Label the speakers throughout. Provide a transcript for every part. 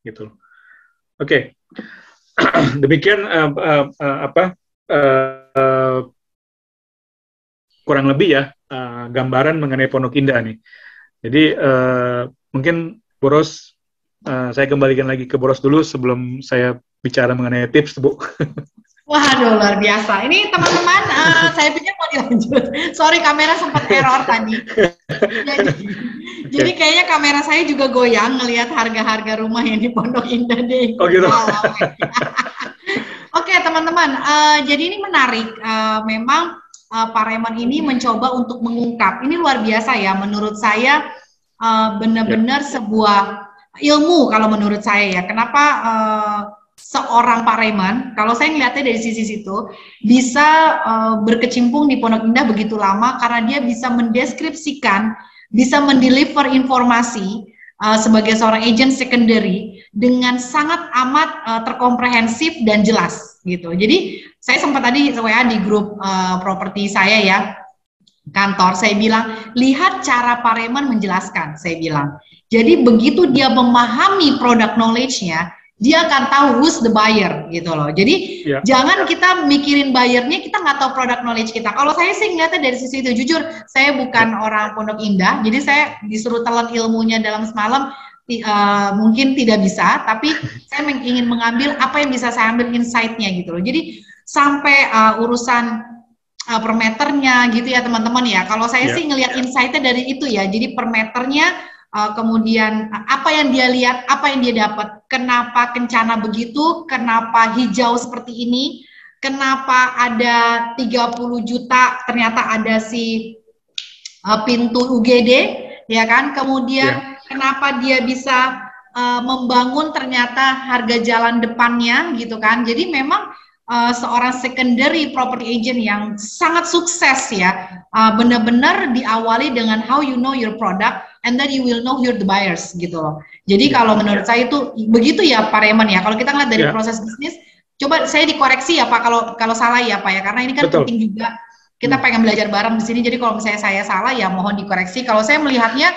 Speaker 1: gitu. Oke. Demikian kurang lebih ya gambaran mengenai Pondok Indah nih. Jadi mungkin Boros, saya kembalikan lagi ke Boros dulu sebelum saya bicara mengenai tips, Bu.
Speaker 2: Waduh, luar biasa. Ini teman-teman, saya pikir mau dilanjut. Sorry, kamera sempat error tadi. Jadi kayaknya kamera saya juga goyang ngelihat harga-harga rumah yang di Pondok Indah deh.
Speaker 1: Oh gitu.
Speaker 2: Oke, teman-teman. Jadi ini menarik. Memang Pak Raymond ini mencoba untuk mengungkap. Ini luar biasa ya. Menurut saya benar-benar sebuah ilmu kalau menurut saya ya. Kenapa seorang Pak Raymond, kalau saya ngeliatnya dari sisi situ, bisa berkecimpung di Pondok Indah begitu lama karena dia bisa mendeskripsikan, bisa mendeliver informasi sebagai seorang agent secondary dengan sangat amat terkomprehensif dan jelas gitu. Jadi saya sempat tadi WA di grup properti saya ya, kantor, saya bilang, lihat cara Pak Raymond menjelaskan, saya bilang. Jadi begitu dia memahami product knowledge-nya, dia akan tahu who's the buyer gitu loh. Jadi jangan kita mikirin buyernya, kita nggak tahu product knowledge kita. Kalau saya sih ngeliatnya dari sisi itu, jujur saya bukan orang Pondok Indah, jadi saya disuruh telan ilmunya dalam semalam, mungkin tidak bisa, tapi saya ingin mengambil apa yang bisa saya ambil insight-nya gitu loh. Jadi sampai urusan per meternya gitu ya teman-teman ya. Kalau saya sih ngelihat insight-nya dari itu ya. Jadi per meternya, kemudian apa yang dia lihat, apa yang dia dapat, kenapa kencana begitu, kenapa hijau seperti ini, kenapa ada 30 juta, ternyata ada si pintu UGD, ya kan, kemudian kenapa dia bisa membangun ternyata harga jalan depannya gitu kan. Jadi memang seorang secondary property agent yang sangat sukses ya, benar-benar diawali dengan how you know your product and then you will know you're the buyers gitu loh. Jadi kalau menurut saya itu begitu ya Pak Raymond ya. Kalau kita ngeliat dari proses bisnis, coba saya dikoreksi ya Pak kalau salah ya Pak ya, karena ini kan penting juga. Kita pengen belajar bareng di sini. Jadi kalau misalnya saya salah ya mohon dikoreksi. Kalau saya melihatnya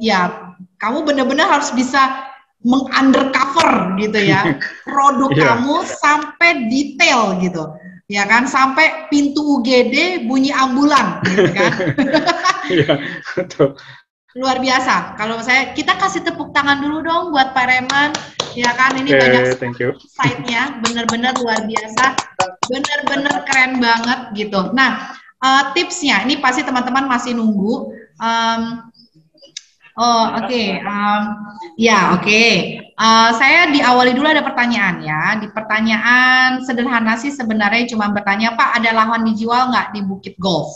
Speaker 2: ya kamu benar-benar harus bisa mengundercover gitu ya produk kamu sampai detail gitu. Ya kan, sampai pintu UGD bunyi ambulan gitu kan.
Speaker 1: Iya, betul.
Speaker 2: Luar biasa. Kalau kita kasih tepuk tangan dulu dong buat Pak Raymond. Ya kan, ini banyak insight-nya, bener-bener luar biasa, bener-bener keren banget gitu. Nah, tipsnya, ini pasti teman-teman masih nunggu. Saya diawali dulu ada pertanyaan ya. Di pertanyaan sederhana sih sebenarnya cuma bertanya, Pak, ada lahan dijual nggak di Bukit Golf?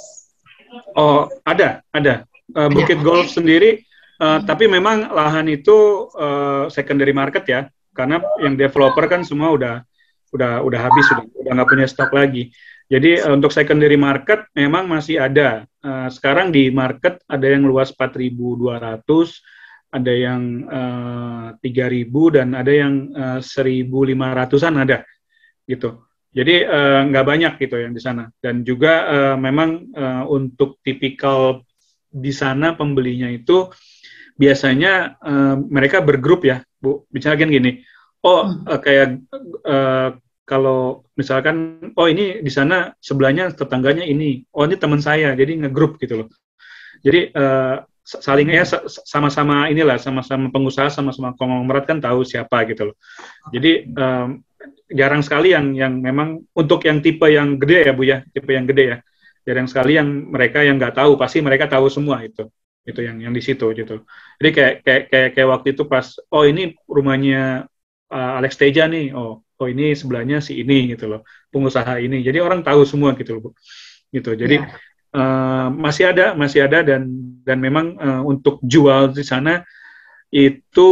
Speaker 1: Oh, ada. Bukit Golf sendiri, tapi memang lahan itu secondary market ya, karena yang developer kan semua udah habis, udah nggak punya stok lagi. Jadi untuk secondary market memang masih ada. Sekarang di market ada yang luas 4.200, ada yang 3.000 dan ada yang 1.500-an ada gitu. Jadi nggak banyak gitu yang di sana. Dan juga memang untuk tipikal di sana pembelinya itu biasanya mereka bergrup ya, Bu. Misalkan gini, kayak kalau misalkan, ini di sana sebelahnya tetangganya ini, ini teman saya, jadi ngegrup gitu loh. Jadi salingnya sama-sama inilah, sama-sama pengusaha, sama-sama konglomerat kan tahu siapa gitu loh. Jadi jarang sekali yang memang untuk yang tipe yang gede ya Bu ya, tipe yang gede ya. Jarang sekali yang mereka yang nggak tahu, pasti mereka tahu semua itu yang di situ gitu. Jadi kayak waktu itu pas, ini rumahnya Alex Teja nih, ini sebelahnya si ini gitu loh, pengusaha ini. Jadi orang tahu semua gitu loh Bu. Gitu. Jadi masih ada dan memang untuk jual di sana itu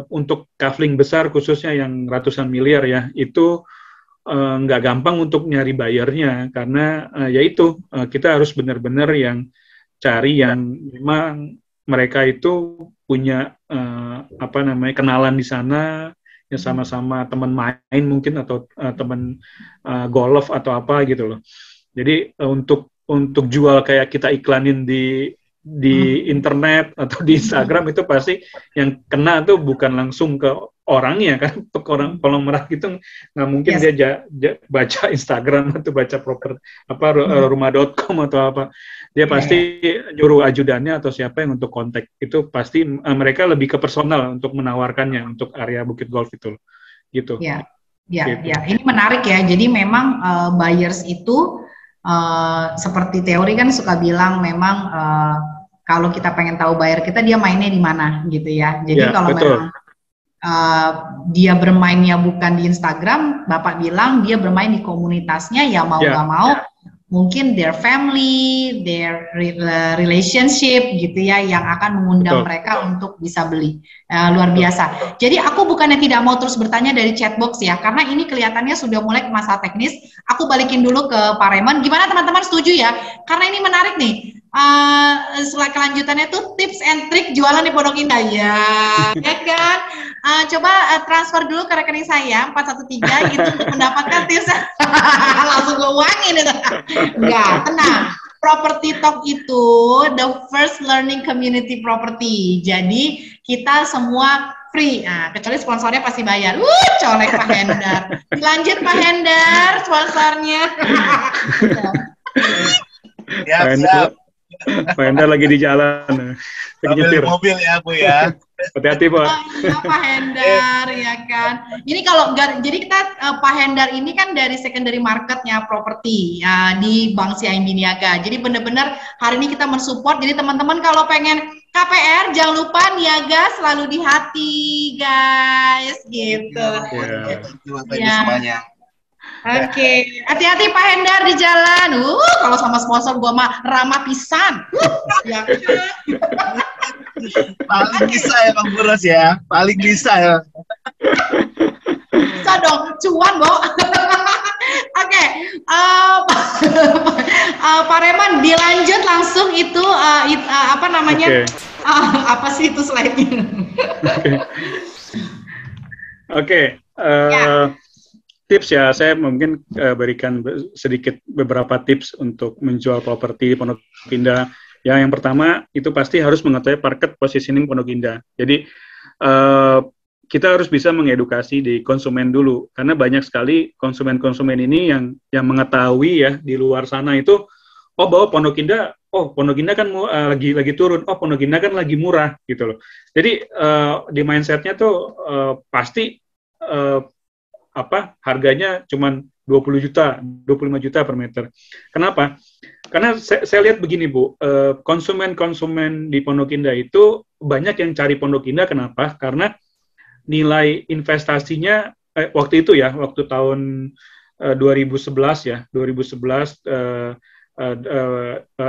Speaker 1: untuk kafling besar khususnya yang ratusan miliar ya, itu nggak gampang untuk nyari bayarnya karena yaitu kita harus benar-benar yang cari yang memang mereka itu punya kenalan di sana, ya sama-sama teman main mungkin atau teman golf atau apa gitu loh. Jadi untuk jual kayak kita iklanin di di internet atau di Instagram itu pasti yang kena tuh bukan langsung ke orangnya kan, ke orang kolom merah gitu nggak mungkin dia baca Instagram atau baca rumah.com atau apa, dia pasti nyuruh ajudannya atau siapa yang untuk kontak, itu pasti mereka lebih ke personal untuk menawarkannya untuk area Bukit Golf itu gitu.
Speaker 2: Ya, ini menarik ya. Jadi memang buyers itu seperti teori kan suka bilang memang kalau kita pengen tahu buyer kita, dia mainnya di mana gitu ya. Jadi kalau memang dia bermainnya bukan di Instagram, Bapak bilang dia bermain di komunitasnya, ya mau nggak mau mungkin their family, their relationship gitu ya, yang akan mengundang mereka untuk bisa beli. Luar biasa. Jadi aku bukannya tidak mau terus bertanya dari chatbox ya, karena ini kelihatannya sudah mulai ke masalah teknis. Aku balikin dulu ke Pak Raymond. Gimana teman-teman, setuju ya? Karena ini menarik nih. Slide kelanjutannya tuh tips and trick jualan di Pondok Indah ya kan? Coba transfer dulu ke rekening saya 413 gitu untuk mendapatkan tips. Langsung gue uangin itu. Enggak, tenang. Property Talk itu the first learning community property. Jadi kita semua free. Nah, kecuali sponsornya pasti bayar. Colek Pak Hendar. Dilanjut Pak Hendar sponsornya.
Speaker 3: Siap.
Speaker 1: Pak Hendar lagi di jalan.
Speaker 3: Sambil mobil ya Bu ya.
Speaker 1: Hati-hati Pak.
Speaker 2: Iya Pak Hendar ya kan. Ini kalau jadi kita Pak Hendar ini kan dari secondary marketnya properti di Bank Siain Biniaga. Jadi benar-benar hari ini kita mensupport. Jadi teman-teman kalau pengen KPR jangan lupa niaga selalu di hati guys gitu.
Speaker 3: Ya. Semuanya.
Speaker 2: Oke, hati-hati Pak Hendar di jalan. Kalau sama sponsor gua mah ramah pisan. Ya.
Speaker 3: Paling bisa ya Bang Buros ya, paling bisa ya.
Speaker 2: Bisa dong, cuan Bo. Oke, Pak Raymond dilanjut langsung itu apa namanya? Apa sih itu slide-nya?
Speaker 1: Oke. Tips ya, saya mungkin berikan sedikit beberapa tips untuk menjual properti di Pondok Indah. Ya, yang pertama itu pasti harus mengetahui market positioning Pondok Indah. Jadi kita harus bisa mengedukasi di konsumen dulu, karena banyak sekali konsumen-konsumen ini yang mengetahui ya di luar sana itu, bahwa Pondok Indah kan lagi turun, Pondok Indah kan lagi murah gitu loh. Jadi di mindsetnya tuh pasti harganya cuma 20 juta, 25 juta per meter. Kenapa? Karena saya lihat begini Bu, konsumen-konsumen di Pondok Indah itu banyak yang cari Pondok Indah. Kenapa? Karena nilai investasinya waktu itu ya, waktu tahun 2011 ya, 2011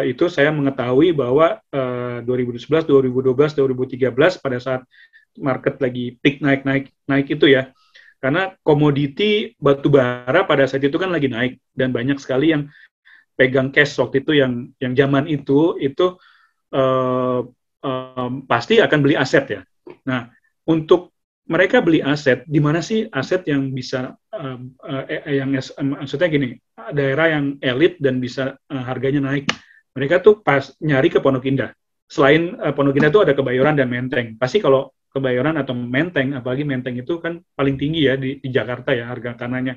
Speaker 1: itu saya mengetahui bahwa 2011, 2012, 2013 pada saat market lagi peak naik itu ya. Karena komoditi batu bara pada saat itu kan lagi naik, dan banyak sekali yang pegang cash waktu itu, yang zaman itu pasti akan beli aset ya. Nah, untuk mereka beli aset, di mana sih aset yang bisa maksudnya gini, daerah yang elit dan bisa harganya naik. Mereka tuh pas nyari ke Pondok Indah. Selain Pondok Indah itu ada Kebayoran dan Menteng. Pasti kalau Kebayoran atau Menteng, apalagi Menteng itu kan paling tinggi ya di Jakarta ya harga tanahnya.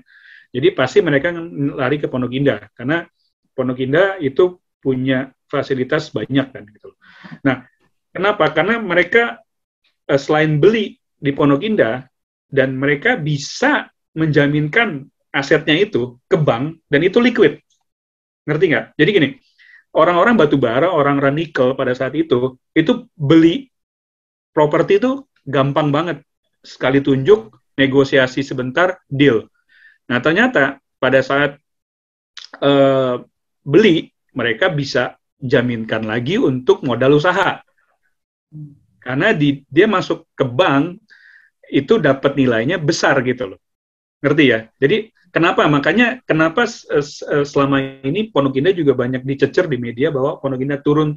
Speaker 1: Jadi pasti mereka lari ke Pondok Indah, karena Pondok Indah itu punya fasilitas banyak kan gitu. Nah, kenapa? Karena mereka selain beli di Pondok Indah, dan mereka bisa menjaminkan asetnya itu ke bank, dan itu liquid. Ngerti nggak? Jadi gini, orang-orang batu bara, orang-orang nikel pada saat itu beli properti itu gampang banget. Sekali tunjuk, negosiasi sebentar, deal. Nah, ternyata pada saat beli, mereka bisa jaminkan lagi untuk modal usaha. Karena dia masuk ke bank, itu dapat nilainya besar gitu loh. Ngerti ya? Jadi, kenapa? Makanya, kenapa selama ini Pondok Indah juga banyak dicecer di media bahwa Pondok Indah turun.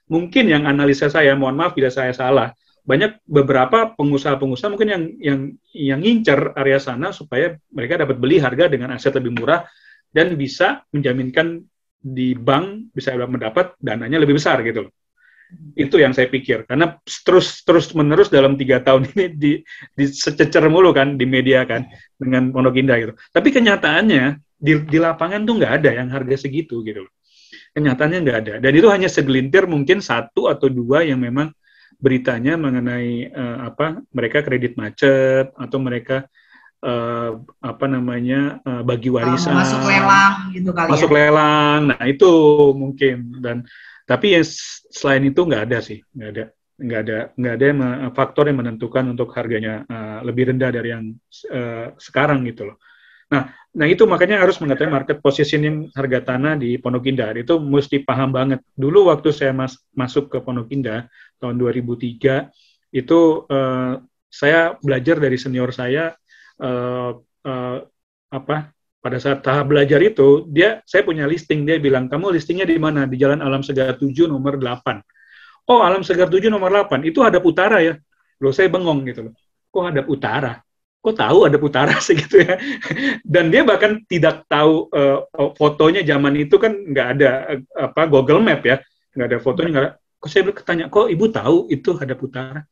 Speaker 1: Mungkin yang analisa saya, mohon maaf bila saya salah, banyak beberapa pengusaha-pengusaha mungkin yang ngincer area sana supaya mereka dapat beli harga dengan aset lebih murah dan bisa menjaminkan di bank bisa mendapat dananya lebih besar gitu loh. Itu yang saya pikir, karena terus menerus dalam 3 tahun ini dicecer mulu kan di media kan dengan Pondok Indah gitu. Tapi kenyataannya di lapangan tuh nggak ada yang harga segitu gitu. Kenyataannya nggak ada. Dan itu hanya segelintir, mungkin 1 atau 2 yang memang beritanya mengenai mereka kredit macet atau mereka bagi warisan,
Speaker 2: masuk lelang gitu kali
Speaker 1: masuk lelang. Nah itu mungkin. Tapi selain itu nggak ada sih, nggak ada faktor yang menentukan untuk harganya lebih rendah dari yang sekarang gitu loh. Nah itu makanya harus mengetahui market positioning harga tanah di Pondok Indah. Itu mesti paham banget. Dulu waktu saya masuk ke Pondok Indah tahun 2003 itu saya belajar dari senior saya. Pada saat tahap belajar itu saya punya listing, dia bilang, kamu listingnya di mana? Di Jalan Alam Segar 7 nomor 8. Oh, Alam Segar 7 nomor 8 itu hadap utara ya. Loh, saya bengong gitu loh. Kok hadap utara? Kok tahu hadap utara segitu ya? Dan dia bahkan tidak tahu fotonya, zaman itu kan nggak ada Google Map ya, nggak ada fotonya, nggak ada. Kok saya bertanya, kok ibu tahu itu hadap utara?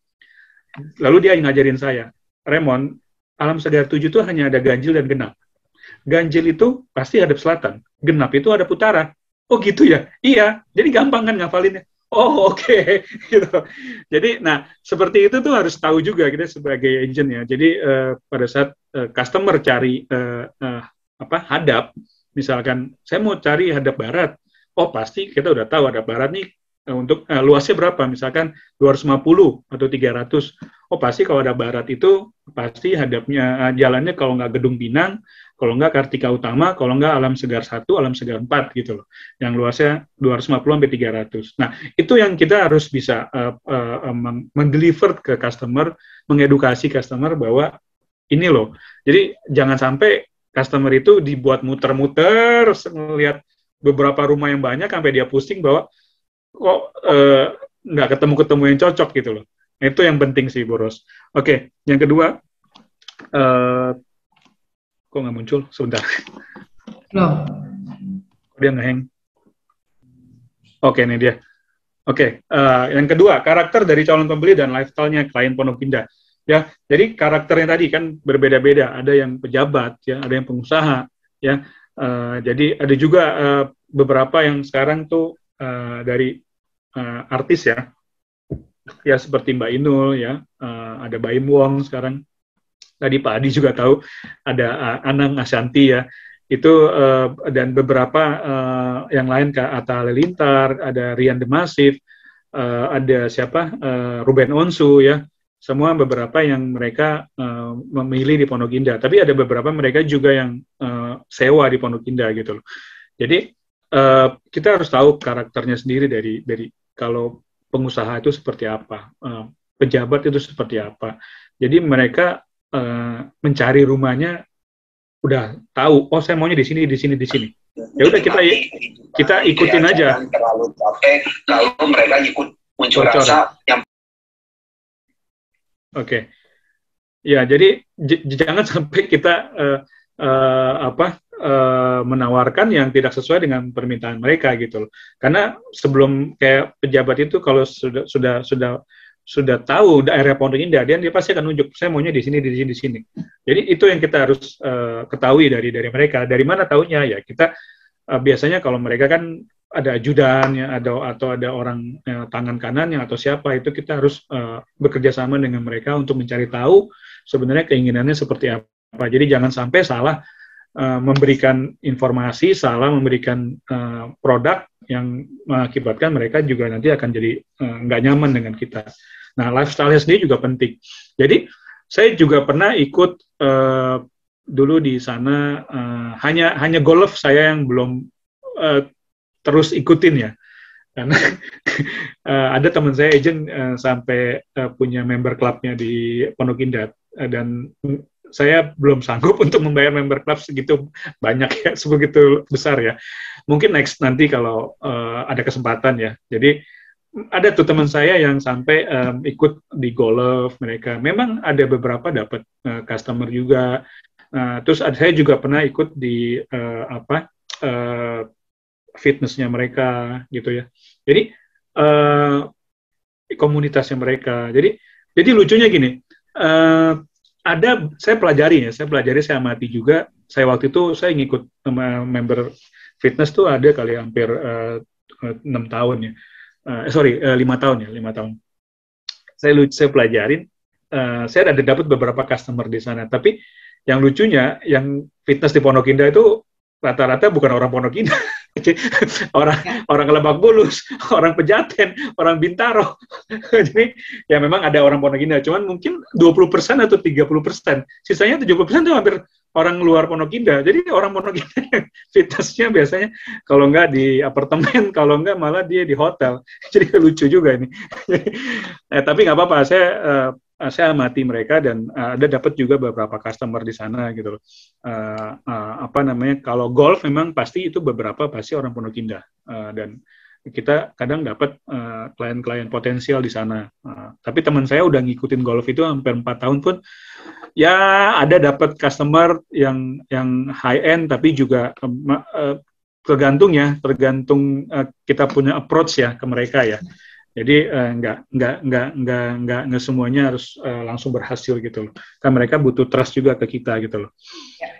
Speaker 1: Lalu dia ngajarin saya, Raymond, Alam Segar 7 itu hanya ada ganjil dan genap. Ganjil itu pasti hadap selatan, genap itu hadap utara. Oh gitu ya? Iya, jadi gampang kan ngafalinnya. Oh oke. Gitu. Jadi, seperti itu tuh harus tahu juga kita sebagai agent ya. Jadi pada saat customer cari hadap, misalkan saya mau cari hadap barat, oh pasti kita udah tahu hadap barat nih untuk luasnya berapa, misalkan 250 atau 300. Oh pasti kalau ada barat itu pasti hadapnya jalannya kalau nggak Gedung Pinang, kalau nggak Kartika Utama, kalau nggak Alam Segar 1, Alam Segar 4 gitu loh. Yang luasnya 250 sampai 300. Nah, itu yang kita harus bisa mendeliver ke customer, mengedukasi customer bahwa ini loh. Jadi jangan sampai customer itu dibuat muter-muter melihat beberapa rumah yang banyak sampai dia pusing bahwa kok nggak ketemu yang cocok gitu loh. Itu yang penting sih, Boros. Oke, yang kedua, kok nggak muncul? Sebentar.
Speaker 2: Loh.
Speaker 1: Dia nge-hang. Oke, ini dia. Oke, yang kedua, karakter dari calon pembeli dan lifestyle-nya klien Pondok Indah. Ya, jadi karakternya tadi kan berbeda-beda. Ada yang pejabat, ya, ada yang pengusaha, ya. Jadi ada juga beberapa yang sekarang tuh dari artis ya seperti Mbak Inul ya, ada Baim Wong sekarang. Tadi Pak Adi juga tahu ada Anang Ashanti ya, itu dan beberapa yang lain kayak Atta Halilintar, ada Rian The Massive, ada siapa Ruben Onsu ya, semua beberapa yang mereka memilih di Pondok Indah. Tapi ada beberapa mereka juga yang sewa di Pondok Indah gitu loh. Jadi kita harus tahu karakternya sendiri dari kalau pengusaha itu seperti apa, pejabat itu seperti apa. Jadi mereka mencari rumahnya udah tahu, oh saya maunya di sini. Ya udah kita ikutin aja.
Speaker 4: Terlalu capek kalau mereka ikut muncul rasa yang
Speaker 1: Oke. Ya, jadi jangan sampai kita menawarkan yang tidak sesuai dengan permintaan mereka gitu loh. Karena sebelum kayak pejabat itu kalau sudah tahu daerah Pondok Indah, dia pasti akan nunjuk, saya maunya di sini. Jadi itu yang kita harus ketahui dari mereka. Dari mana taunya ya? Kita biasanya kalau mereka kan ada ajudan ya, atau ada orang tangan kanannya atau siapa, itu kita harus bekerja sama dengan mereka untuk mencari tahu sebenarnya keinginannya seperti apa. Jadi jangan sampai salah memberikan informasi, salah memberikan produk yang mengakibatkan mereka juga nanti akan jadi nggak nyaman dengan kita. Nah, lifestyle-nya sendiri juga penting. Jadi, saya juga pernah ikut dulu di sana, hanya golf saya yang belum terus ikutin ya. Karena ada teman saya agent sampai punya member club-nya di Pondok Indah, dan saya belum sanggup untuk membayar member club segitu banyak ya, sebegitu besar ya. Mungkin next nanti kalau ada kesempatan ya. Jadi ada tuh teman saya yang sampai ikut di golf mereka. Memang ada beberapa dapat customer juga. Terus saya juga pernah ikut di fitnessnya mereka gitu ya. Jadi komunitasnya mereka. Jadi lucunya gini, saya pelajari, saya amati juga. Saya waktu itu saya ngikut member fitness tuh ada kali hampir 6 tahun ya. 5 tahun ya, 5 tahun. Saya pelajarin, saya ada dapat beberapa customer di sana. Tapi yang lucunya, yang fitness di Pondok Indah itu rata-rata bukan orang Pondok Indah. orang Lebak Bulus, orang Pejaten, orang Bintaro. Jadi ya memang ada orang Pondok Indah, cuman mungkin 20% atau 30%. Sisanya 70% itu hampir orang luar Pondok Indah. Jadi orang Pondok Indah fitnessnya biasanya kalau nggak di apartemen, kalau nggak malah dia di hotel. Jadi lucu juga ini. Tapi nggak apa-apa, saya amati mereka dan ada dapat juga beberapa customer di sana gitu loh. Kalau golf memang pasti itu beberapa pasti orang Pondok Indah, dan kita kadang dapat klien-klien potensial di sana. Tapi teman saya udah ngikutin golf itu hampir 4 tahun pun ya ada dapat customer yang high end, tapi juga tergantung kita punya approach ya ke mereka ya. Jadi nggak semuanya harus langsung berhasil gitu loh. Kan mereka butuh trust juga ke kita gitu loh.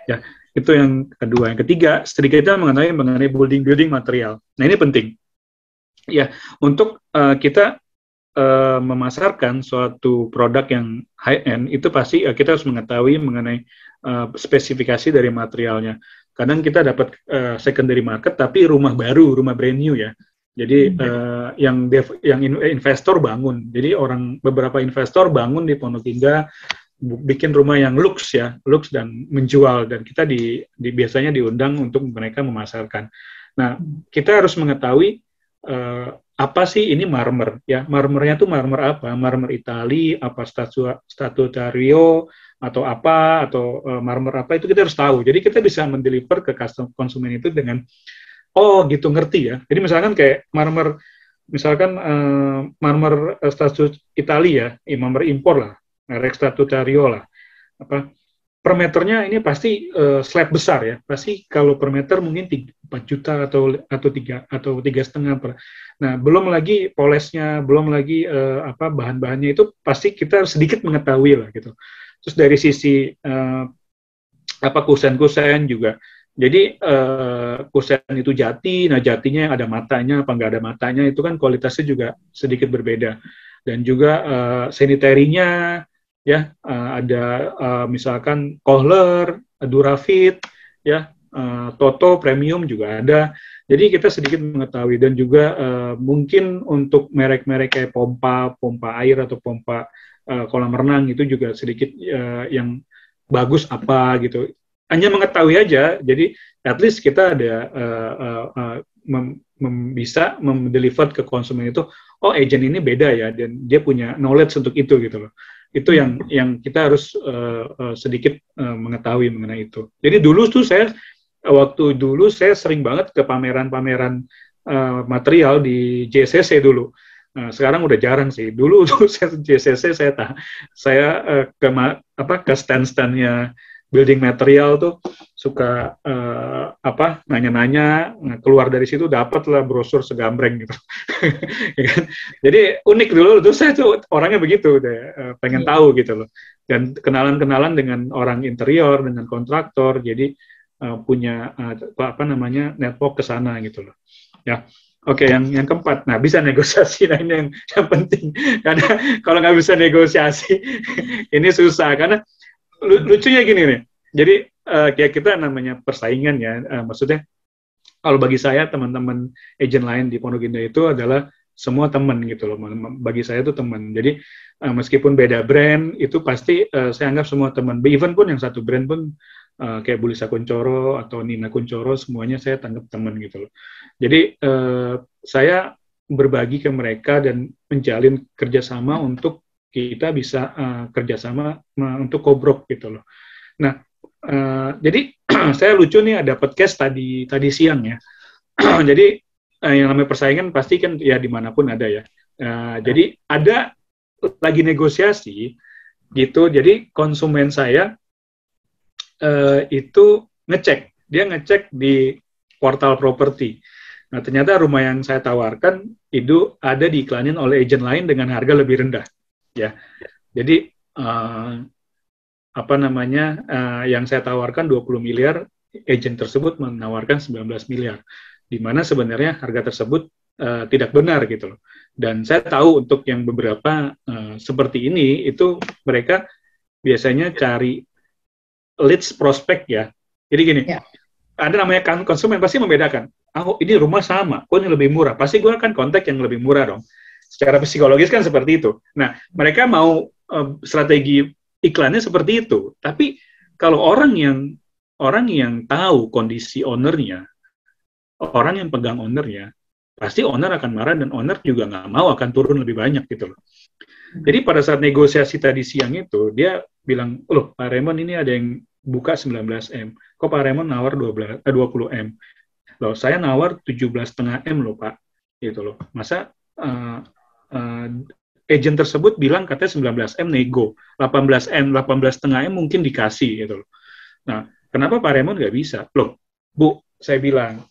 Speaker 1: Ya, itu yang kedua. Yang ketiga, sedikit mengenai building material. Nah, ini penting. Ya, untuk kita memasarkan suatu produk yang high end itu pasti kita harus mengetahui mengenai spesifikasi dari materialnya. Kadang kita dapat secondary market tapi rumah baru, rumah brand new ya. Jadi yang investor bangun. Jadi beberapa investor bangun di Pondok Indah bikin rumah yang lux dan menjual, dan kita biasanya diundang untuk mereka memasarkan. Nah, kita harus mengetahui apa sih ini marmer ya? Marmernya tuh marmer apa? Marmer Itali, apa Statuario atau apa, atau marmer apa, itu kita harus tahu. Jadi kita bisa mendeliver ke konsumen itu dengan gitu, ngerti ya. Jadi misalkan kayak marmer, misalkan marmer Statuario Italia, marmer impor lah, merek Statuario lah. Per meternya ini pasti slab besar ya. Pasti kalau per meter mungkin 4 juta atau 3,5 per. Nah, belum lagi polesnya, belum lagi bahan-bahannya, itu pasti kita sedikit mengetahui lah gitu. Terus dari sisi kusen-kusen juga. Jadi kusen itu jati, nah jatinya ada matanya apa nggak ada matanya, itu kan kualitasnya juga sedikit berbeda. Dan juga sanitary-nya ya, ada misalkan Kohler, Durafit ya, Toto Premium juga ada. Jadi kita sedikit mengetahui, dan juga mungkin untuk merek-merek kayak pompa air atau pompa kolam renang itu juga sedikit yang bagus apa gitu. Hanya mengetahui aja, jadi at least kita ada bisa mendeliver ke konsumen itu, agent ini beda ya, dan dia punya knowledge untuk itu gitu loh. Itu yang kita harus sedikit mengetahui mengenai itu. Jadi waktu dulu saya sering banget ke pameran-pameran material di JCC dulu. Sekarang udah jarang sih. Dulu saya JCC saya ke stand-standnya building material tuh suka nanya-nanya, keluar dari situ dapatlah brosur segambreng gitu. Jadi unik dulu tuh, saya tuh orangnya begitu deh, pengen tahu gitu loh, dan kenalan dengan orang interior, dengan kontraktor, jadi punya network ke sana gitu loh. Ya. Oke, yang keempat, nah bisa negosiasi, nah ini yang penting, karena kalau nggak bisa negosiasi ini susah, karena lucunya gini nih, jadi kayak kita namanya persaingan ya, maksudnya kalau bagi saya teman-teman agent lain di Pondok Indah itu adalah semua teman gitu loh, bagi saya itu teman. Jadi meskipun beda brand itu pasti saya anggap semua teman, even pun yang satu brand pun kayak Bulisa Kuncoro atau Nina Kuncoro, semuanya saya tanggap teman gitu loh. Jadi saya berbagi ke mereka dan menjalin kerjasama untuk kita bisa kerjasama untuk kobrok gitu loh. Nah, jadi saya lucu nih, ada podcast tadi siang ya. Jadi yang namanya persaingan pasti kan ya dimanapun ada ya. Jadi ada lagi negosiasi gitu. Jadi konsumen saya itu dia ngecek di portal properti. Nah, ternyata rumah yang saya tawarkan itu ada diiklanin oleh agent lain dengan harga lebih rendah. Ya, jadi yang saya tawarkan 20 miliar, agent tersebut menawarkan 19 miliar, di mana sebenarnya harga tersebut tidak benar gitu loh. Dan saya tahu untuk yang beberapa seperti ini itu mereka biasanya cari leads prospek ya. Jadi gini, ada namanya konsumen pasti membedakan. Oh, ini rumah sama, kok ini lebih murah. Pasti gue akan kontak yang lebih murah dong. Secara psikologis kan seperti itu. Nah, mereka mau strategi iklannya seperti itu. Tapi kalau orang yang tahu kondisi ownernya, orang yang pegang ownernya, pasti owner akan marah dan owner juga nggak mau akan turun lebih banyak gitu loh. Jadi pada saat negosiasi tadi siang itu, dia bilang, loh Pak Raymond ini ada yang buka 19M, kok Pak Raymond nawar 20M? Loh, saya nawar 17,5 M loh Pak, gitu loh. Masa agent tersebut bilang katanya 19M nego, 18M, 18,5M mungkin dikasih gitu loh. Nah, kenapa Pak Raymond nggak bisa? Loh, Bu, saya bilang,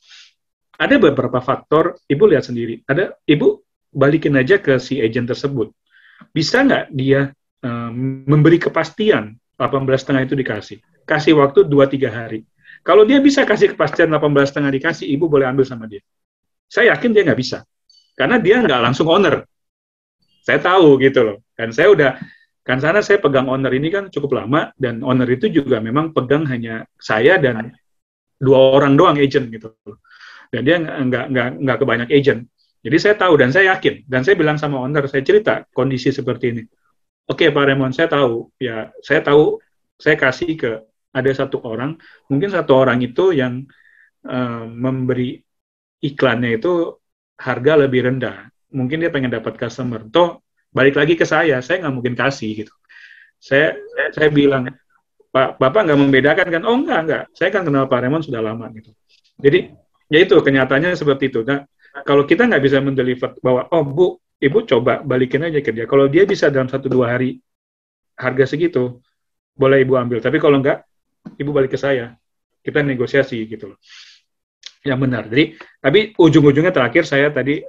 Speaker 1: ada beberapa faktor, Ibu lihat sendiri. Ibu balikin aja ke si agent tersebut. Bisa nggak dia memberi kepastian 18,5 itu dikasih? Kasih waktu 2-3 hari. Kalau dia bisa kasih kepastian 18,5 dikasih, Ibu boleh ambil sama dia. Saya yakin dia nggak bisa. Karena dia nggak langsung owner. Saya tahu gitu loh. Dan sana saya pegang owner ini kan cukup lama, dan owner itu juga memang pegang hanya saya dan 2 orang doang agent gitu loh. Dan dia nggak ke banyak agent. Jadi saya tahu dan saya yakin. Dan saya bilang sama owner, saya cerita kondisi seperti ini. Oke Pak Raymond, saya tahu. Ya, saya tahu. Saya kasih ke ada 1 orang. Mungkin 1 orang itu yang memberi iklannya itu harga lebih rendah. Mungkin dia pengen dapat customer. Toh balik lagi ke saya nggak mungkin kasih gitu. Saya bilang, Pak, Bapak nggak membedakan kan? Oh enggak. Saya kan kenal Pak Raymond sudah lama gitu. Jadi ya itu kenyataannya seperti itu. Nah, kalau kita nggak bisa mendeliver bahwa, oh Bu, Ibu coba balikin aja ke dia. Kalau dia bisa dalam 1-2 hari harga segitu, boleh Ibu ambil. Tapi kalau nggak, Ibu balik ke saya. Kita negosiasi gitu loh. Yang benar. Jadi, tapi ujung-ujungnya terakhir saya tadi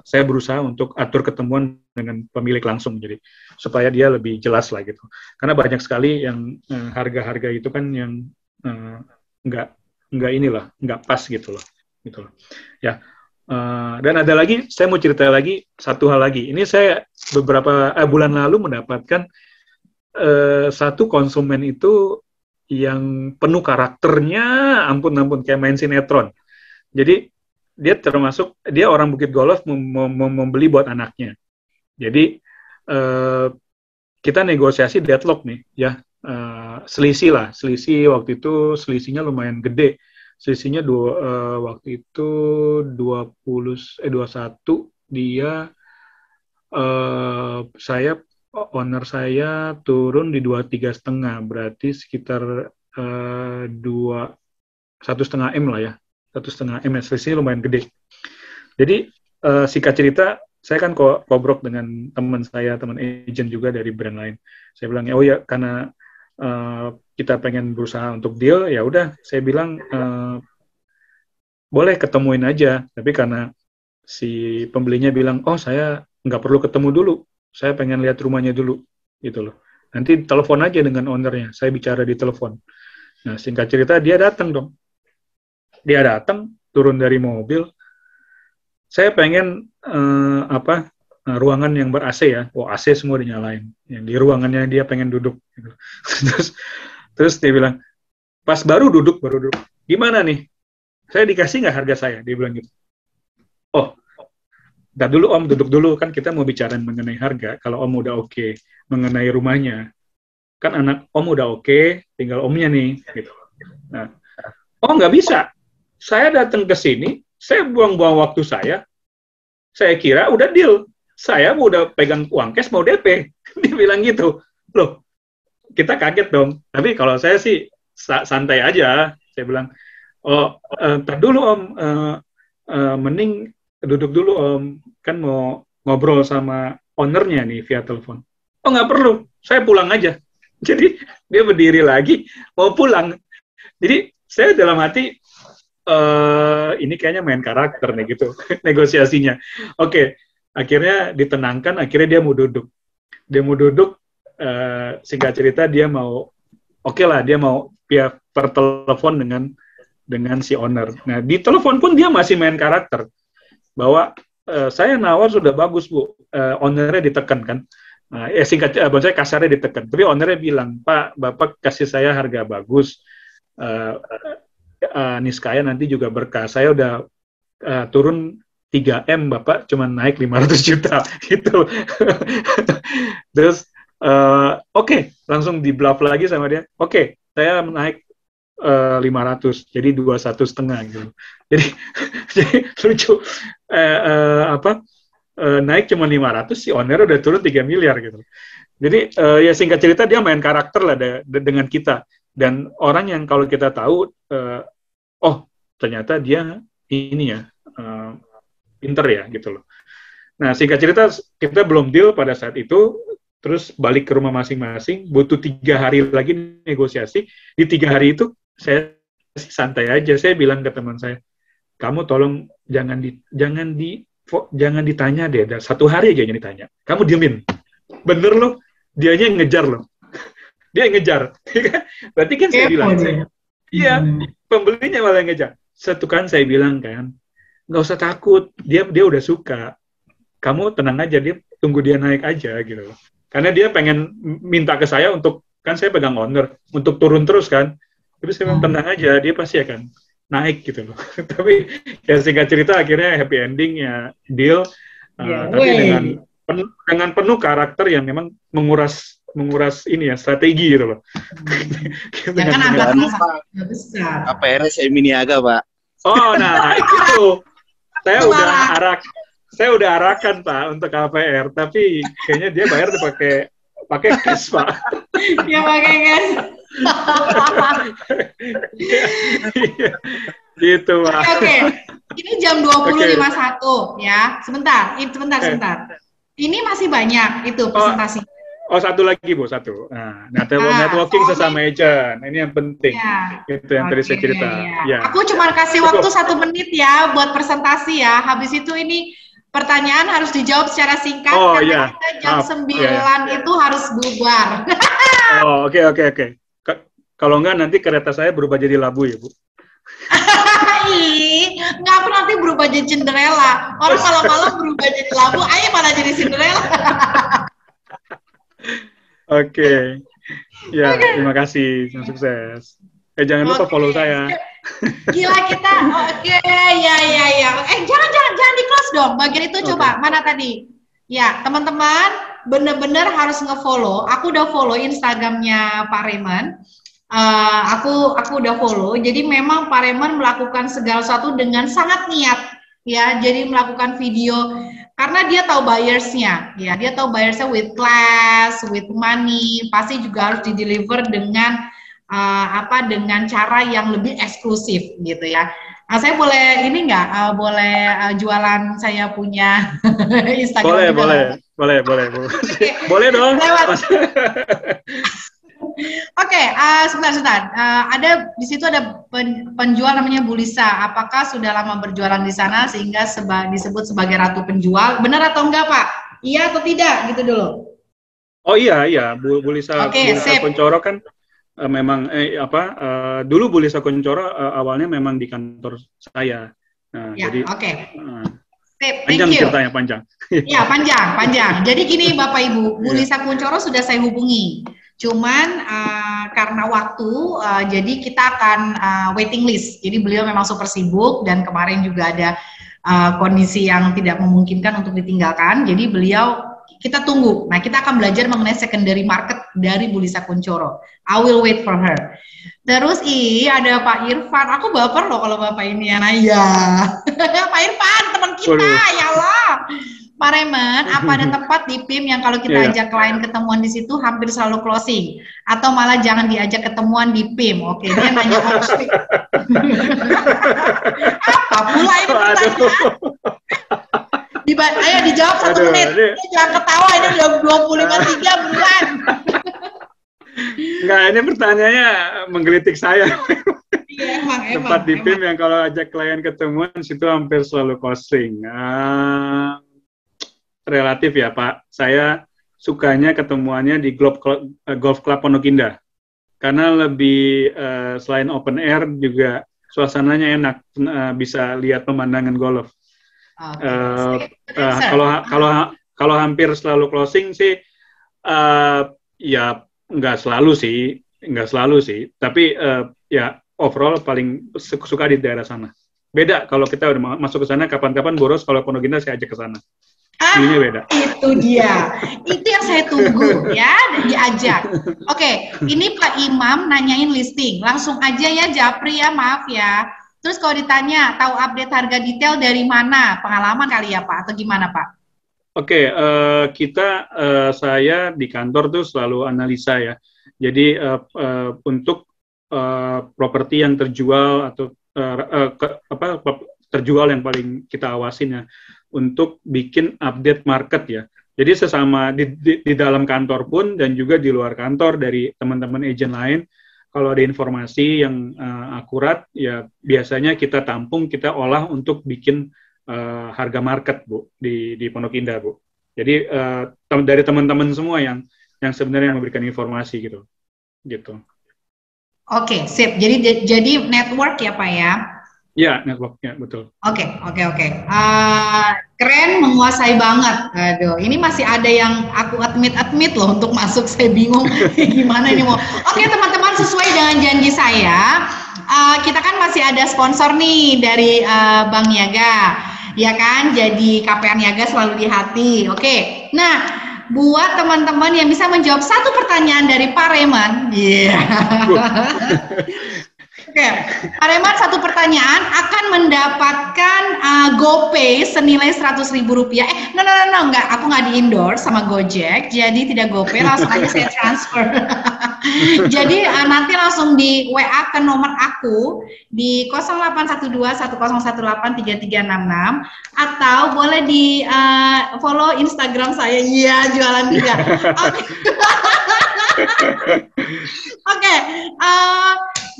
Speaker 1: saya berusaha untuk atur ketemuan dengan pemilik langsung, jadi supaya dia lebih jelas lah gitu. Karena banyak sekali yang harga-harga itu kan yang nggak pas gitu loh. Ya. Dan ada lagi, saya mau cerita lagi 1 hal lagi. Ini saya beberapa bulan lalu mendapatkan 1 konsumen itu yang penuh karakternya, ampun kayak main sinetron. Jadi dia orang Bukit Golf membeli buat anaknya. Jadi kita negosiasi deadlock nih, ya selisih waktu itu selisihnya lumayan gede. Selisihnya waktu itu 21, dia owner saya turun di 23,5, berarti sekitar 1,5 M lah ya, 1,5 M, selisihnya lumayan gede. Jadi singkat cerita, saya kan kobrok dengan teman agent juga dari brand lain. Saya bilang, oh ya karena kita pengen berusaha untuk deal, ya udah saya bilang boleh ketemuin aja, tapi karena si pembelinya bilang, oh saya nggak perlu ketemu dulu, saya pengen lihat rumahnya dulu, gitu loh. Nanti telepon aja dengan ownernya, saya bicara di telepon. Nah singkat cerita dia datang dong, turun dari mobil, saya pengen ruangan yang ber-AC ya, AC semua dinyalain, yang di ruangannya dia pengen duduk, gitu. Terus dia bilang, pas baru duduk, gimana nih? Saya dikasih nggak harga saya? Dia bilang gitu. Oh, ntar dulu Om, duduk dulu, kan kita mau bicara mengenai harga. Kalau Om udah oke mengenai rumahnya, kan anak Om udah oke, tinggal Omnya nih, gitu. Nah, oh nggak bisa. Saya datang ke sini, saya buang-buang waktu saya kira udah deal. Saya udah pegang uang cash, mau DP. Dia bilang gitu. Loh, kita kaget dong. Tapi kalau saya sih santai aja. Saya bilang, ntar dulu Om, mending duduk dulu Om. Kan mau ngobrol sama ownernya nih via telepon. Oh nggak perlu, saya pulang aja. Jadi dia berdiri lagi, mau pulang. Jadi saya dalam hati, ini kayaknya main karakter nih gitu negosiasinya. Oke, akhirnya ditenangkan, akhirnya dia mau duduk. Singkat cerita dia mau, oke lah, dia mau via per telepon dengan si owner. Nah, di telepon pun dia masih main karakter bahwa saya nawar sudah bagus, Bu. Ownernya ditekan kan. Saya kasarnya ditekan. Tapi ownernya bilang, Pak, Bapak kasih saya harga bagus. Niskaya nanti juga berkah. Saya udah turun 3M, Bapak cuma naik 500 juta gitu. Terus oke, langsung di bluff lagi sama dia. Oke, saya naik 500, jadi 21,5 gitu. Jadi lucu. Naik cuma 500, si owner udah turun 3 miliar gitu. Jadi ya singkat cerita dia main karakter lah dengan kita. Dan orang yang kalau kita tahu, oh ternyata dia ini ya, pinter ya gitu loh. Nah singkat cerita kita belum deal pada saat itu, terus balik ke rumah masing-masing, butuh 3 hari lagi negosiasi. Di 3 hari itu saya santai aja, saya bilang ke teman saya, kamu tolong jangan ditanya deh, 1 hari aja yang ditanya, kamu diemin, bener loh, dianya yang ngejar loh. Dia yang ngejar, berarti kan saya bilang, iya, pembelinya malah yang ngejar. Satu kan saya bilang kan, nggak usah takut, dia udah suka, kamu tenang aja, dia tunggu dia naik aja gitu. Karena dia pengen minta ke saya untuk, kan saya pegang owner, untuk turun terus kan, tapi saya bilang tenang aja, dia pasti akan naik gitu loh. Tapi ya singkat cerita akhirnya happy ending ya, deal, tapi dengan penuh karakter yang memang menguras ini ya, strategi gitu loh.
Speaker 2: Ya kan angkatnya besar.
Speaker 3: KPR semi niaga, Pak.
Speaker 1: Oh, nah itu. Saya udah arahkan, Pak, untuk KPR, tapi kayaknya dia bayar pakai cash, Pak.
Speaker 2: Dia pakai cash.
Speaker 1: Gitu, Pak.
Speaker 2: Oke. Ini jam 20.51 ya. Sebentar. Ini masih banyak itu presentasi.
Speaker 1: Oh, satu lagi, Bu, satu. Nah, networking sesama agent. Ini yang penting. Ya. Itu yang tadi saya cerita. Ya.
Speaker 2: Aku cuma kasih waktu 1 menit ya buat presentasi ya. Habis itu ini pertanyaan harus dijawab secara singkat karena kita jam 9 itu harus bubar.
Speaker 1: Oh, oke. Kalau enggak nanti kereta saya berubah jadi labu ya, Bu.
Speaker 2: Nggak pernah nanti berubah jadi Cinderella. Orang malam-malam berubah jadi labu, ayo malah jadi Cinderella.
Speaker 1: Oke. Ya, terima kasih. Sukses. Jangan lupa follow saya.
Speaker 2: Gila kita. Oke, ya. Jangan di-close dong. Bagian itu coba. Mana tadi? Ya, teman-teman bener-bener harus nge-follow. Aku udah follow Instagramnya Pak Raymond. Aku udah follow. Jadi memang Pak Raymond melakukan segala sesuatu dengan sangat niat. Ya, jadi melakukan video karena dia tahu buyersnya, ya dia tahu buyersnya with class, with money, pasti juga harus di-deliver dengan dengan cara yang lebih eksklusif gitu ya. Saya boleh ini nggak, jualan saya punya Instagram?
Speaker 1: Boleh, Bu. Boleh dong.
Speaker 2: Oke, sebentar. Ada di situ ada penjual namanya Bu Lisa. Apakah sudah lama berjualan di sana sehingga disebut sebagai ratu penjual? Benar atau enggak, Pak? Iya atau tidak? Gitu dulu. Oh
Speaker 1: iya, Bu Lisa.
Speaker 2: Oke,
Speaker 1: Bu Lisa Kuncoro kan memang dulu Bu Lisa Kuncoro awalnya memang di kantor saya. Nah,
Speaker 2: ya,
Speaker 1: jadi
Speaker 2: panjang
Speaker 1: ceritanya, panjang.
Speaker 2: Iya, panjang. Jadi gini Bapak Ibu, Bu Lisa Kuncoro sudah saya hubungi. Cuman karena waktu, jadi kita akan waiting list. Jadi beliau memang super sibuk dan kemarin juga ada kondisi yang tidak memungkinkan untuk ditinggalkan. Jadi kita tunggu. Nah, kita akan belajar mengenai secondary market dari Bu Lisa Kuncoro. I will wait for her. Terus ada Pak Irfan. Aku baper loh kalau Bapak ini ya. Nah, ya. Pak Irfan, teman kita, ya Allah. Pak Raymond, apa ada tempat di PIM yang kalau kita ajak klien ketemuan di situ hampir selalu closing? Atau malah jangan diajak ketemuan di PIM? Oke, dia nanya opsi. Apa pula ini pertanyaan? Ayo dijawab 1 menit. Jangan ketawa, ini udah 25.3 bulan.
Speaker 1: Enggak, ini pertanyaannya menggelitik saya.
Speaker 2: Iya,
Speaker 1: tempat di PIM yang kalau ajak klien ketemuan situ hampir selalu closing. Relatif ya Pak, saya sukanya ketemuannya di Golf Club Pondok Indah karena lebih selain open air juga suasananya enak, bisa lihat pemandangan golf. Kalau hampir selalu closing sih, ya nggak selalu sih, tapi ya overall paling suka di daerah sana. Beda kalau kita udah masuk ke sana, kapan-kapan boros kalau Pondok Indah saya ajak ke sana. Ini beda.
Speaker 2: Itu dia. Itu yang saya tunggu ya, diajak. Oke, ini Pak Imam nanyain listing. Langsung aja ya Japri ya, maaf ya. Terus kalau ditanya, tahu update harga detail dari mana? Pengalaman kali ya Pak, atau gimana Pak?
Speaker 1: Oke, saya di kantor tuh selalu analisa ya. Jadi untuk properti yang terjual atau terjual yang paling kita awasin ya, untuk bikin update market ya. Jadi sesama di dalam kantor pun dan juga di luar kantor dari teman-teman agent lain, kalau ada informasi yang akurat ya biasanya kita tampung, kita olah untuk bikin harga market Bu di Pondok Indah Bu. Jadi dari teman-teman semua yang sebenarnya memberikan informasi gitu.
Speaker 2: Oke, sip. Jadi network ya Pak ya?
Speaker 1: Ya, networknya betul.
Speaker 2: Oke. Keren, menguasai banget. Aduh, ini masih ada yang aku admit loh untuk masuk. Saya bingung gimana ini mau. Oke, teman-teman, sesuai dengan janji saya, kita kan masih ada sponsor nih dari Bank Niaga, ya kan? Jadi KPR Niaga selalu di hati. Oke. Nah, buat teman-teman yang bisa menjawab satu pertanyaan dari Pak Raymond, Oke, Pak Raymond satu pertanyaan akan mendapatkan GoPay senilai Rp100.000. No, enggak, aku nggak di-endorse sama Gojek, jadi tidak GoPay, langsung aja saya transfer. Jadi nanti langsung di WA ke nomor aku di 081210183366 atau boleh di follow Instagram saya. Iya, jualan juga. Oke.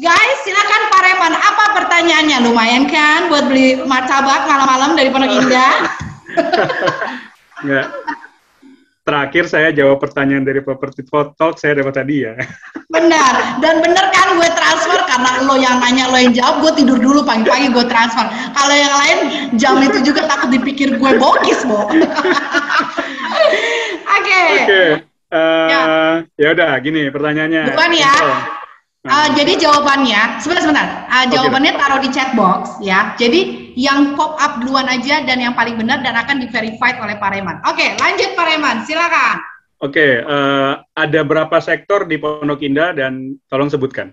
Speaker 2: Guys, silakan Pak Raymond. Apa pertanyaannya? Lumayan kan buat beli martabak malam-malam dari Pondok Indah?
Speaker 1: Enggak. Terakhir saya jawab pertanyaan dari Property Talk saya dapat tadi ya.
Speaker 2: Benar. Dan benar kan gue transfer karena lo yang nanya, lo yang jawab, gue tidur dulu pagi-pagi gue transfer. Kalau yang lain jam itu juga takut dipikir gue bokis, Bo. Oke. Ya udah gini pertanyaannya. Bukan ya. Jadi jawabannya, sebentar. Jawabannya taruh di chat box ya. Jadi yang pop up duluan aja dan yang paling benar dan akan di-verified oleh Pak Raymond. Oke, lanjut Pak Raymond, silakan.
Speaker 1: Oke, ada berapa sektor di Pondok Indah dan tolong sebutkan.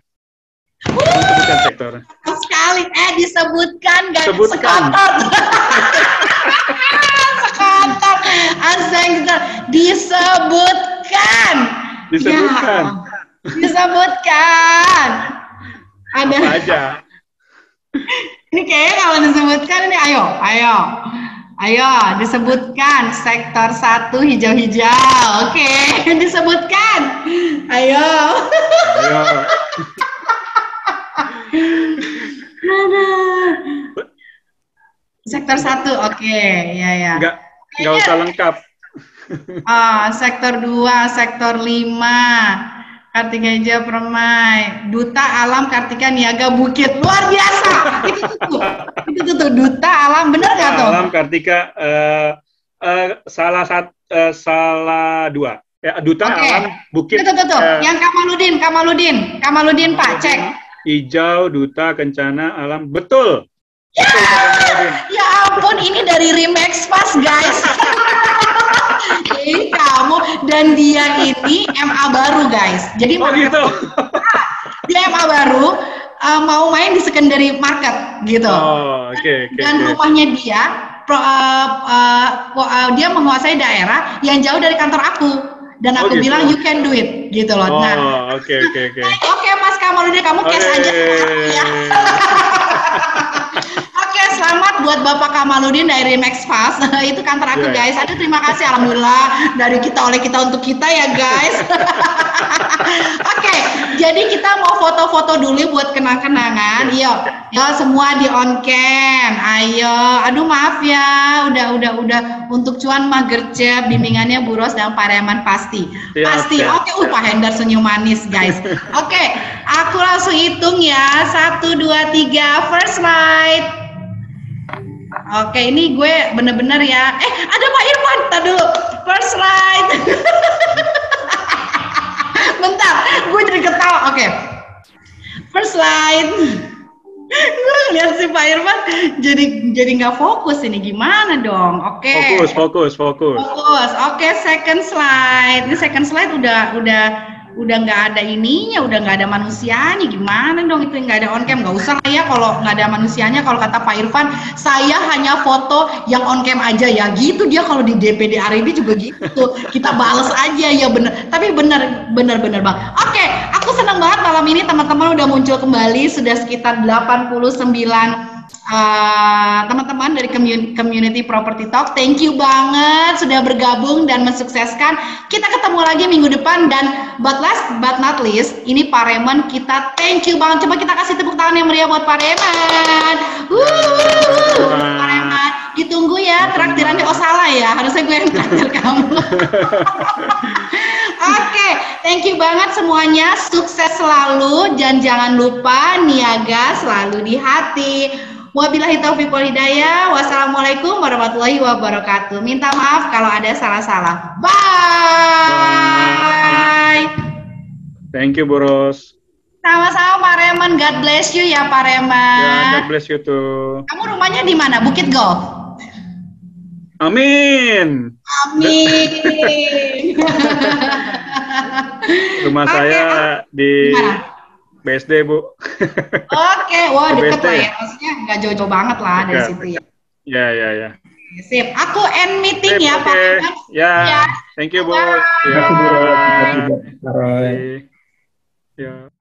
Speaker 1: Sebutkan sektor.
Speaker 2: Sekali, disebutkan guys.
Speaker 1: Sebutkan.
Speaker 2: Sekantor. Disebutkan.
Speaker 1: Disebutkan.
Speaker 2: Ya. Disebutkan. Ada
Speaker 1: apa aja?
Speaker 2: Ini kayaknya kalau disebutkan ini ayo disebutkan sektor 1 hijau-hijau. Oke, disebutkan. Ayo. Sektor 1. Oke, ya.
Speaker 1: Enggak usah lengkap.
Speaker 2: Sektor 2, sektor 5. Kartika Hijau Permai, Duta Alam Kartika Niaga Bukit, luar biasa. Itu tuh Duta Alam, bener nggak tuh?
Speaker 1: Alam Kartika salah dua. Ya, Duta Alam Bukit.
Speaker 2: Tuh. Yang Kamaludin Pak, cek.
Speaker 1: Hijau, Duta, Kencana, Alam, betul.
Speaker 2: Ya ampun, ini dari Remax Pas guys. Ini kamu dan dia ini MA baru guys. Jadi
Speaker 1: gitu.
Speaker 2: Dia MA baru mau main di secondary market gitu.
Speaker 1: Okay.
Speaker 2: Dan rumahnya dia dia menguasai daerah yang jauh dari kantor aku dan aku bilang you can do it gitu loh.
Speaker 1: Oke. Oke
Speaker 2: Mas Kamaludin, kamu cash aja ya. Oke, selamat buat Bapak Kamaludin dari Max Fast. Itu kantor aku guys. Aduh terima kasih alhamdulillah dari kita oleh kita untuk kita ya guys. Oke, jadi kita mau foto-foto dulu buat kenang-kenangan. Yo semua di on cam. Ayo. Aduh maaf ya. Udah untuk cuan mah gercep bimbingannya Bu Ros dan Pak Reman pasti. Pasti. Oke, Pak Hendar senyum manis guys. Oke, aku langsung hitung ya. 1, 2, 3, first slide. Oke, ini gue bener-bener ya. Ada Pak Irfan, tar dulu. First slide. Bentar, gue jadi ketawa. Oke. First slide. Gue lihat si Pak Irfan jadi nggak fokus ini, gimana dong? Oke.
Speaker 1: Fokus.
Speaker 2: Oke, second slide. Ini second slide udah nggak ada ininya, udah nggak ada manusianya, gimana dong itu nggak ada on cam? Nggak usah lah ya kalau nggak ada manusianya. Kalau kata Pak Irfan, saya hanya foto yang on cam aja ya, gitu dia kalau di DPD RID juga gitu. Kita bales aja ya bener. Tapi bener bang. Oke, aku senang banget malam ini teman-teman udah muncul kembali, sudah sekitar 89 teman-teman dari Community Property Talk. Thank you banget sudah bergabung dan mensukseskan. Kita ketemu lagi minggu depan dan but last but not least ini Pak Reman, kita thank you banget. Coba kita kasih tepuk tangan yang meriah buat Pak Reman. Pak Reman ditunggu ya traktirannya. Oh salah ya, harusnya gue yang traktir kamu. Oke, thank you banget semuanya, sukses selalu dan jangan lupa niaga selalu di hati. Wabillahi taufiq wal hidayah. Wassalamualaikum warahmatullahi wabarakatuh. Minta maaf kalau ada salah-salah. Bye.
Speaker 1: Thank you, Bu Ros.
Speaker 2: Sama-sama Pak Reman. God bless you ya Pak Reman.
Speaker 1: Ya, God bless you too.
Speaker 2: Kamu rumahnya di mana? Bukit Golf.
Speaker 1: Amin. Rumah saya di BSD, Bu.
Speaker 2: Oke, wah deket lah ya. Maksudnya nggak jauh-jauh banget lah dari situ ya.
Speaker 1: Ya.
Speaker 2: Sip. Aku end meeting ya, Pak.
Speaker 1: Ya. Thank you, Bu.
Speaker 5: Terima kasih, Bu.
Speaker 1: Bye. Ya.